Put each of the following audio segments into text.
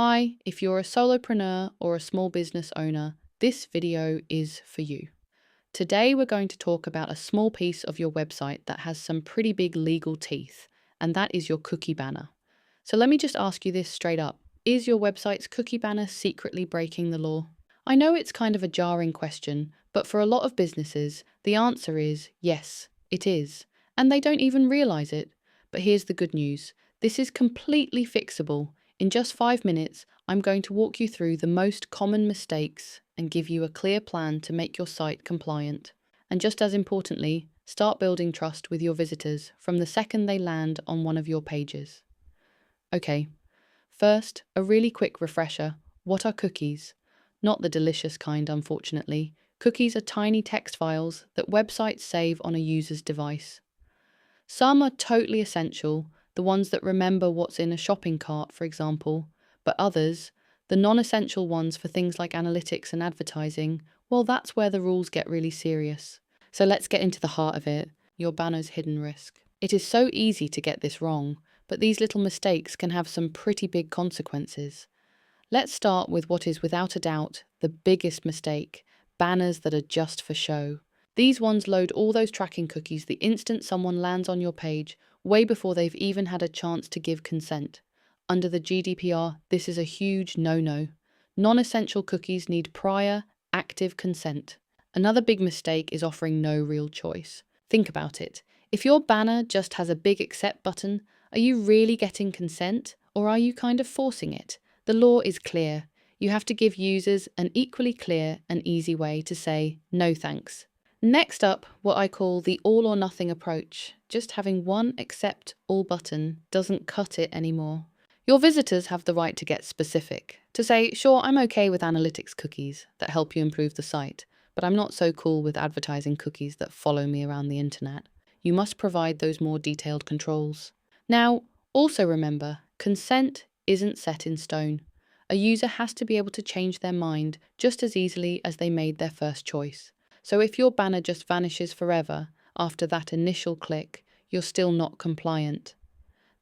Hi, if you're a solopreneur or a small business owner, this video is for you. Today we're going to talk about a small piece of your website that has some pretty big legal teeth, and that is your cookie banner. So let me just ask you this straight up. Is your website's cookie banner secretly breaking the law? I know it's kind of a jarring question, but for a lot of businesses, the answer is yes, it is. And they don't even realize it. But here's the good news. This is completely fixable. In just 5 minutes, I'm going to walk you through the most common mistakes and give you a clear plan to make your site compliant. And just as importantly, start building trust with your visitors from the second they land on one of your pages. Okay, first, a really quick refresher. What are cookies? Not the delicious kind, unfortunately. Cookies are tiny text files that websites save on a user's device. Some are totally essential, the ones that remember what's in a shopping cart, for example, but others, the non-essential ones for things like analytics and advertising, well, that's where the rules get really serious. So let's get into the heart of it, your banner's hidden risk. It is so easy to get this wrong, but these little mistakes can have some pretty big consequences. Let's start with what is without a doubt the biggest mistake, banners that are just for show. These ones load all those tracking cookies the instant someone lands on your page, way before they've even had a chance to give consent. Under the GDPR, this is a huge no-no. Non-essential cookies need prior, active consent. Another big mistake is offering no real choice. Think about it. If your banner just has a big accept button, are you really getting consent, or are you kind of forcing it? The law is clear. You have to give users an equally clear and easy way to say no thanks. Next up, what I call the all or nothing approach. Just having one accept all button doesn't cut it anymore. Your visitors have the right to get specific, to say, sure, I'm okay with analytics cookies that help you improve the site, but I'm not so cool with advertising cookies that follow me around the internet. You must provide those more detailed controls. Now, also remember, consent isn't set in stone. A user has to be able to change their mind just as easily as they made their first choice. So if your banner just vanishes forever after that initial click, you're still not compliant.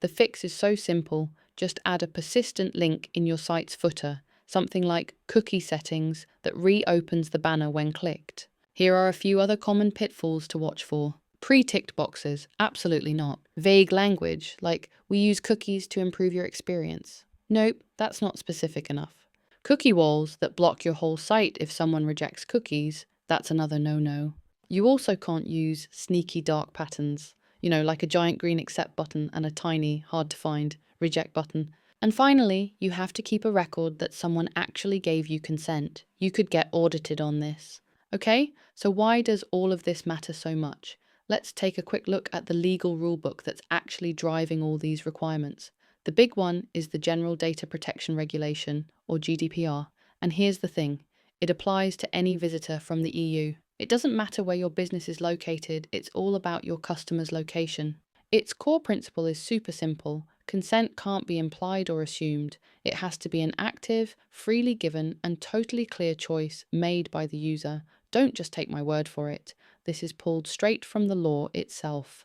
The fix is so simple, just add a persistent link in your site's footer, something like cookie settings that reopens the banner when clicked. Here are a few other common pitfalls to watch for. Pre-ticked boxes, absolutely not. Vague language, like we use cookies to improve your experience. Nope, that's not specific enough. Cookie walls that block your whole site if someone rejects cookies, that's another no-no. You also can't use sneaky dark patterns, like a giant green accept button and a tiny, hard to find, reject button. And finally, you have to keep a record that someone actually gave you consent. You could get audited on this. Okay, so why does all of this matter so much? Let's take a quick look at the legal rulebook that's actually driving all these requirements. The big one is the General Data Protection Regulation, or GDPR. And here's the thing. It applies to any visitor from the EU. It doesn't matter where your business is located, it's all about your customer's location. Its core principle is super simple. Consent can't be implied or assumed. It has to be an active, freely given, and totally clear choice made by the user. Don't just take my word for it. This is pulled straight from the law itself.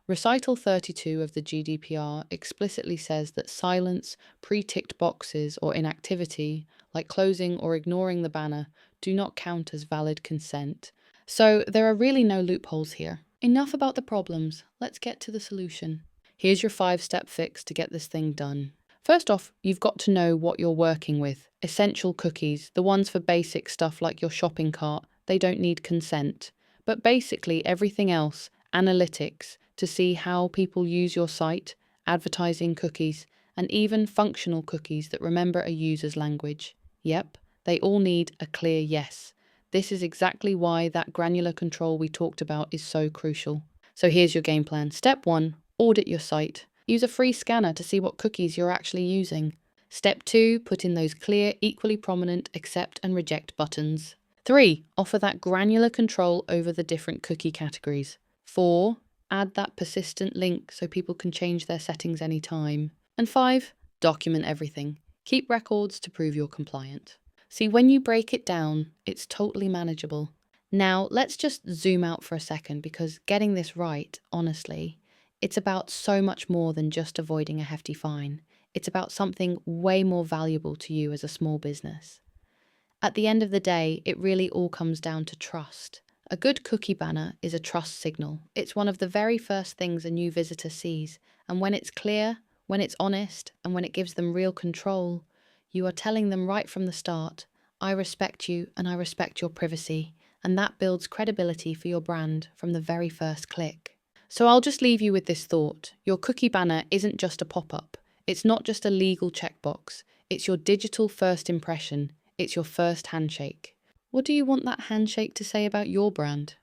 Recital 32 of the GDPR explicitly says that silence, pre-ticked boxes, or inactivity, like closing or ignoring the banner, do not count as valid consent. So there are really no loopholes here. Enough about the problems, let's get to the solution. Here's your 5-step fix to get this thing done. First off, you've got to know what you're working with. Essential cookies, the ones for basic stuff like your shopping cart, they don't need consent. But basically everything else, analytics, to see how people use your site, advertising cookies, and even functional cookies that remember a user's language. Yep, they all need a clear yes. This is exactly why that granular control we talked about is so crucial. So here's your game plan. Step 1, audit your site. Use a free scanner to see what cookies you're actually using. Step 2, put in those clear, equally prominent accept and reject buttons. 3, offer that granular control over the different cookie categories. 4, add that persistent link so people can change their settings anytime. And 5, document everything. Keep records to prove you're compliant. See, when you break it down, it's totally manageable. Now, let's just zoom out for a second because getting this right, honestly, it's about so much more than just avoiding a hefty fine. It's about something way more valuable to you as a small business. At the end of the day, it really all comes down to trust. A good cookie banner is a trust signal. It's one of the very first things a new visitor sees, and when it's clear, when it's honest, and when it gives them real control, you are telling them right from the start, I respect you and I respect your privacy, and that builds credibility for your brand from the very first click. So I'll just leave you with this thought. Your cookie banner isn't just a pop-up. It's not just a legal checkbox. It's your digital first impression. It's your first handshake. What do you want that handshake to say about your brand?